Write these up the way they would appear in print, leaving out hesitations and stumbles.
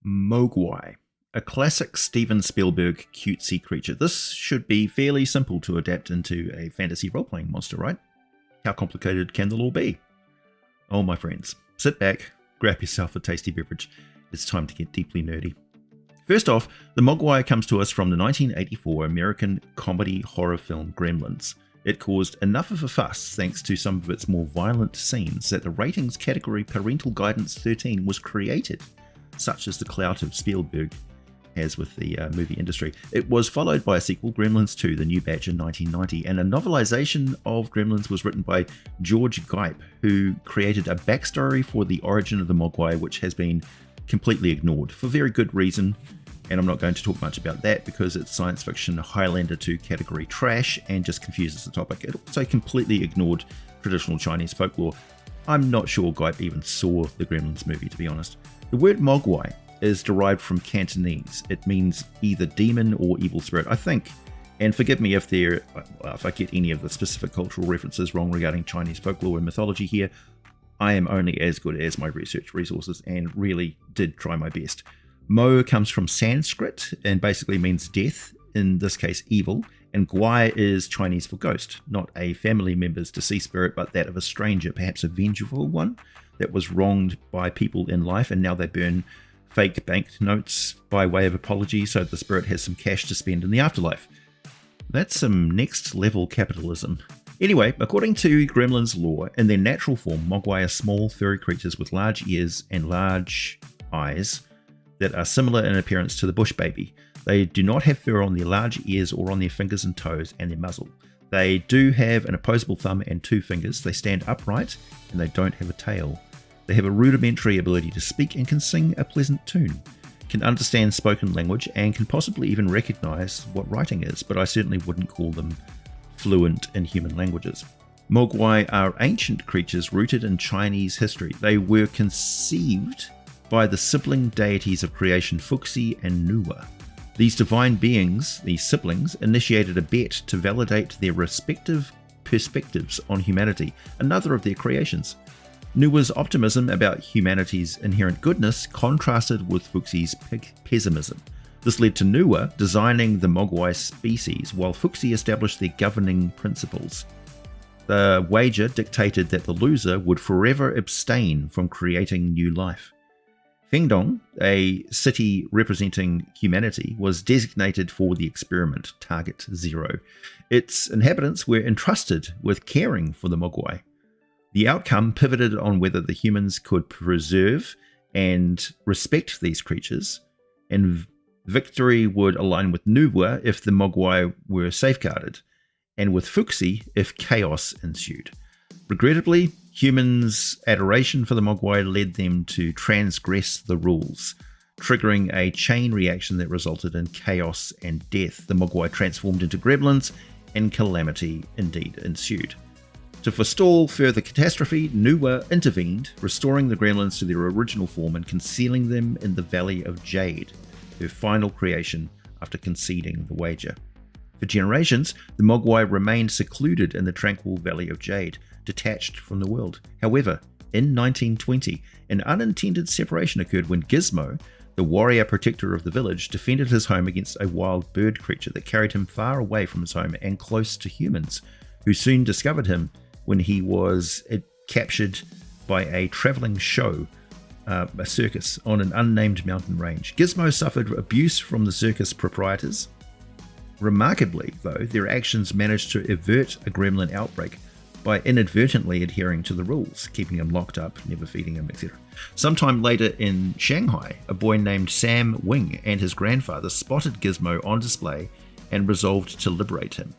Mogwai, a classic Steven Spielberg cutesy creature. This should be fairly simple to adapt into a fantasy role-playing monster, right? How complicated can the lore be? Oh, my friends, sit back, grab yourself a tasty beverage. It's time to get deeply nerdy. First off, the Mogwai comes to us from the 1984 American comedy horror film Gremlins. It caused enough of a fuss thanks to some of its more violent scenes that the ratings category Parental Guidance 13 was created, such as the clout of Spielberg has with the movie industry. It was followed by a sequel, Gremlins 2, The New Batch, in 1990, and a novelization of Gremlins was written by George Gipe, who created a backstory for the origin of the Mogwai, which has been completely ignored for very good reason, and I'm not going to talk much about that because it's science fiction Highlander 2 category trash and just confuses the topic. It also completely ignored traditional Chinese folklore. I'm not sure Gipe even saw the Gremlins movie, to be honest. The word Mogwai is derived from Cantonese. It means either demon or evil spirit, I think. And forgive me if I get any of the specific cultural references wrong regarding Chinese folklore and mythology here. I am only as good as my research resources and really did try my best. Mo comes from Sanskrit and basically means death, in this case evil, and Gwai is Chinese for ghost, not a family member's deceased spirit, but that of a stranger, perhaps a vengeful one that was wronged by people in life, and now they burn fake banknotes by way of apology so the spirit has some cash to spend in the afterlife. That's some next level capitalism. Anyway, according to Gremlins lore, in their natural form, Mogwai are small furry creatures with large ears and large eyes that are similar in appearance to the bush baby. They do not have fur on their large ears or on their fingers and toes and their muzzle. They do have an opposable thumb and 2 fingers. They stand upright and they don't have a tail. They have a rudimentary ability to speak and can sing a pleasant tune, can understand spoken language, and can possibly even recognize what writing is, but I certainly wouldn't call them fluent in human languages. Mogwai are ancient creatures rooted in Chinese history. They were conceived by the sibling deities of creation Fuxi and Nuwa. These divine beings, these siblings, initiated a bet to validate their respective perspectives on humanity, another of their creations. Nuwa's optimism about humanity's inherent goodness contrasted with Fuxi's pessimism. This led to Nuwa designing the Mogwai species, while Fuxi established their governing principles. The wager dictated that the loser would forever abstain from creating new life. Fengdong, a city representing humanity, was designated for the experiment, Target Zero. Its inhabitants were entrusted with caring for the Mogwai. The outcome pivoted on whether the humans could preserve and respect these creatures, and victory would align with Nuwa if the Mogwai were safeguarded, and with Fuxi if chaos ensued. Regrettably, humans' adoration for the Mogwai led them to transgress the rules, triggering a chain reaction that resulted in chaos and death. The Mogwai transformed into gremlins, and calamity indeed ensued. To forestall further catastrophe, Nuwa intervened, restoring the gremlins to their original form and concealing them in the Valley of Jade, her final creation after conceding the wager. For generations, the Mogwai remained secluded in the tranquil Valley of Jade, detached from the world. However, in 1920, an unintended separation occurred when Gizmo, the warrior protector of the village, defended his home against a wild bird creature that carried him far away from his home and close to humans, who soon discovered him when he was captured by a traveling show, a circus, on an unnamed mountain range. Gizmo suffered abuse from the circus proprietors. Remarkably, though, their actions managed to avert a gremlin outbreak by inadvertently adhering to the rules, keeping him locked up, never feeding him, etc. Sometime later in Shanghai, a boy named Sam Wing and his grandfather spotted Gizmo on display and resolved to liberate him.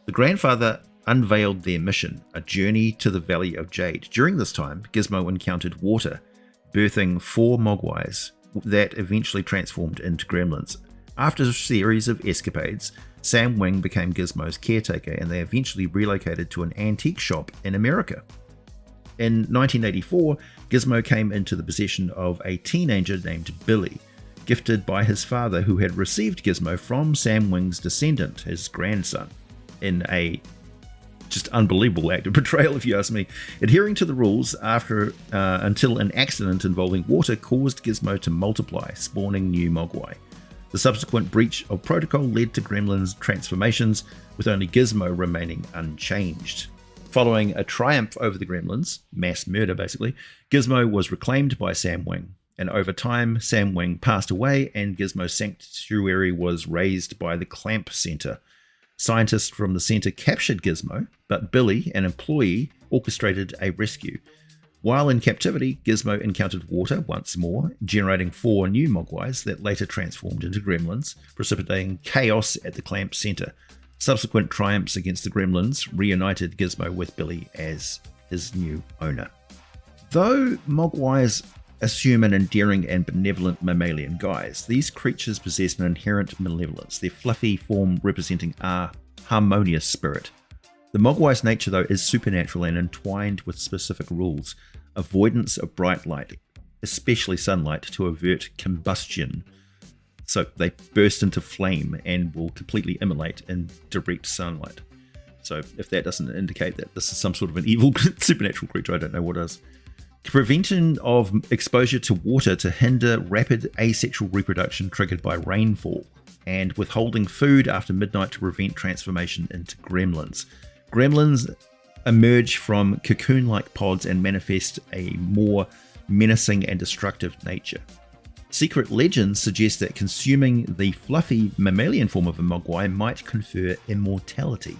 The grandfather unveiled their mission, a journey to the Valley of Jade. During this time, Gizmo encountered water, birthing 4 Mogwais that eventually transformed into gremlins. After a series of escapades, Sam Wing became Gizmo's caretaker, and they eventually relocated to an antique shop in America. In 1984, Gizmo came into the possession of a teenager named Billy, gifted by his father, who had received Gizmo from Sam Wing's descendant, his grandson, in a just unbelievable act of betrayal, if you ask me. Adhering to the rules until an accident involving water caused Gizmo to multiply, spawning new Mogwai. The subsequent breach of protocol led to Gremlins' transformations, with only Gizmo remaining unchanged. Following a triumph over the Gremlins, mass murder basically, Gizmo was reclaimed by Sam Wing. And over time, Sam Wing passed away and Gizmo's sanctuary was razed by the Clamp Center. Scientists from the center captured Gizmo, but Billy, an employee, orchestrated a rescue. While in captivity, Gizmo encountered water once more, generating 4 new Mogwais that later transformed into Gremlins, precipitating chaos at the Clamp Center. Subsequent triumphs against the Gremlins reunited Gizmo with Billy as his new owner. Though Mogwais assume an endearing and benevolent mammalian guise, these creatures possess an inherent malevolence, their fluffy form representing a harmonious spirit. The Mogwai's nature, though, is supernatural and entwined with specific rules. Avoidance of bright light, especially sunlight, to avert combustion. So they burst into flame and will completely immolate in direct sunlight. So if that doesn't indicate that this is some sort of an evil supernatural creature, I don't know what is. Prevention of exposure to water to hinder rapid asexual reproduction triggered by rainfall, and withholding food after midnight to prevent transformation into Gremlins. Gremlins emerge from cocoon-like pods and manifest a more menacing and destructive nature. Secret legends suggest that consuming the fluffy mammalian form of a Mogwai might confer immortality,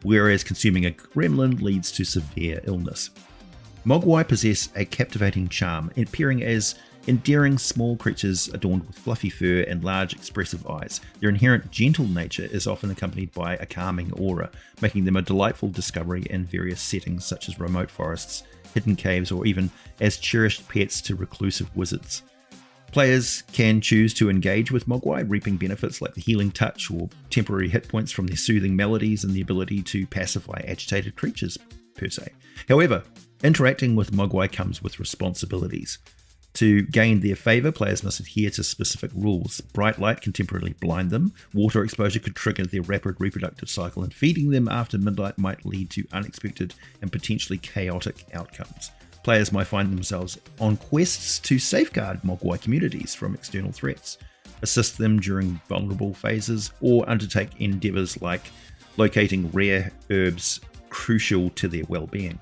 whereas consuming a gremlin leads to severe illness. Mogwai possess a captivating charm, appearing as endearing small creatures adorned with fluffy fur and large expressive eyes. Their inherent gentle nature is often accompanied by a calming aura, making them a delightful discovery in various settings such as remote forests, hidden caves, or even as cherished pets to reclusive wizards. Players can choose to engage with Mogwai, reaping benefits like the healing touch or temporary hit points from their soothing melodies and the ability to pacify agitated creatures, per se. However, interacting with Mogwai comes with responsibilities. To gain their favour, players must adhere to specific rules. Bright light can temporarily blind them, water exposure could trigger their rapid reproductive cycle, and feeding them after midnight might lead to unexpected and potentially chaotic outcomes. Players might find themselves on quests to safeguard Mogwai communities from external threats, assist them during vulnerable phases, or undertake endeavours like locating rare herbs crucial to their well-being.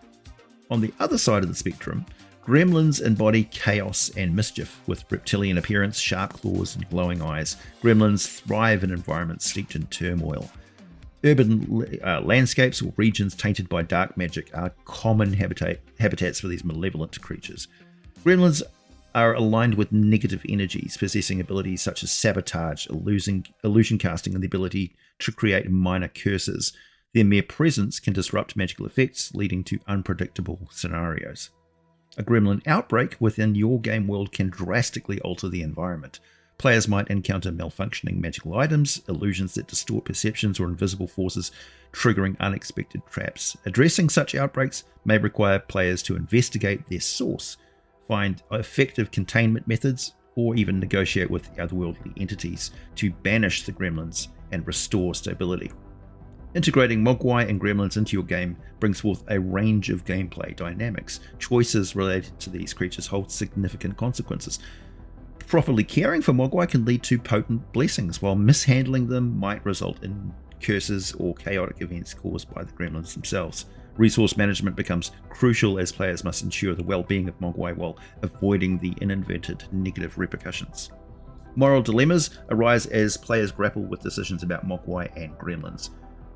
On the other side of the spectrum, Gremlins embody chaos and mischief. With reptilian appearance, sharp claws, and glowing eyes, Gremlins thrive in environments steeped in turmoil. Urban landscapes or regions tainted by dark magic are common habitats for these malevolent creatures. Gremlins are aligned with negative energies, possessing abilities such as sabotage, illusion casting, and the ability to create minor curses. Their mere presence can disrupt magical effects, leading to unpredictable scenarios. A gremlin outbreak within your game world can drastically alter the environment. Players might encounter malfunctioning magical items, illusions that distort perceptions, or invisible forces triggering unexpected traps. Addressing such outbreaks may require players to investigate their source, find effective containment methods, or even negotiate with otherworldly entities to banish the gremlins and restore stability. Integrating Mogwai and Gremlins into your game brings forth a range of gameplay dynamics. Choices related to these creatures hold significant consequences. Properly caring for Mogwai can lead to potent blessings, while mishandling them might result in curses or chaotic events caused by the Gremlins themselves. Resource management becomes crucial as players must ensure the well-being of Mogwai while avoiding the inadvertent negative repercussions. Moral dilemmas arise as players grapple with decisions about Mogwai and Gremlins.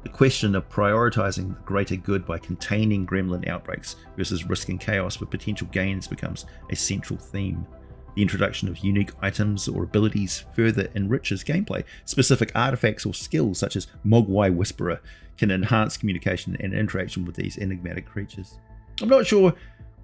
The question of prioritizing the greater good by containing gremlin outbreaks versus risking chaos for potential gains becomes a central theme. The introduction of unique items or abilities further enriches gameplay. Specific artifacts or skills such as Mogwai Whisperer can enhance communication and interaction with these enigmatic creatures. I'm not sure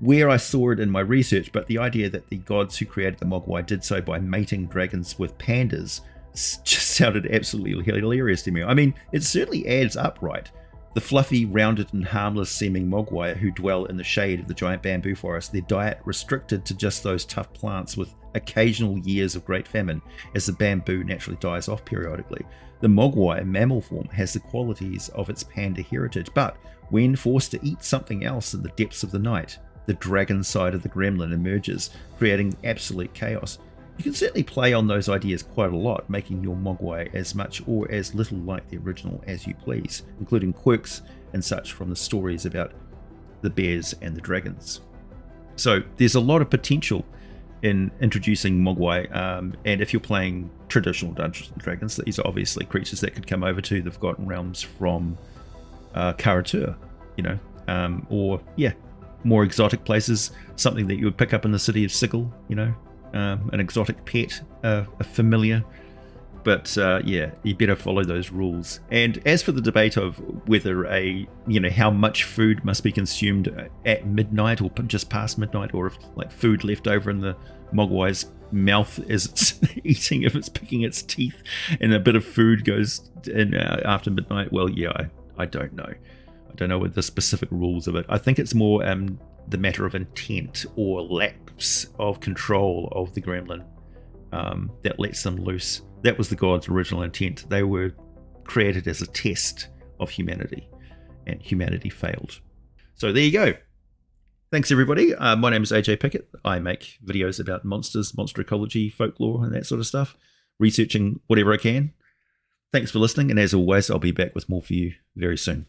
where I saw it in my research, but the idea that the gods who created the Mogwai did so by mating dragons with pandas just sounded absolutely hilarious to me. I mean, it certainly adds up, right? The fluffy, rounded and harmless seeming Mogwai who dwell in the shade of the giant bamboo forest, their diet restricted to just those tough plants with occasional years of great famine as the bamboo naturally dies off periodically. The Mogwai mammal form has the qualities of its panda heritage, but when forced to eat something else in the depths of the night, the dragon side of the gremlin emerges, creating absolute chaos. You can certainly play on those ideas quite a lot, making your Mogwai as much or as little like the original as you please, including quirks and such from the stories about the bears and the dragons. So there's a lot of potential in introducing Mogwai, and if you're playing traditional Dungeons and Dragons, these are obviously creatures that could come over to the Forgotten Realms from Karatur, or more exotic places, something that you would pick up in the city of Sigil, an exotic pet, a familiar. But you better follow those rules. And as for the debate of whether how much food must be consumed at midnight or just past midnight, or if like food left over in the Mogwai's mouth as it's eating, if it's picking its teeth and a bit of food goes in after midnight, well, I don't know. I don't know what the specific rules of it. I think it's more the matter of intent or lapse of control of the gremlin that lets them loose. That was the gods' original intent. They were created as a test of humanity, and humanity failed. So there you go. Thanks, everybody. My name is AJ Pickett. I make videos about monsters, monster ecology, folklore, and that sort of stuff, researching whatever I can. Thanks for listening, and as always, I'll be back with more for you very soon.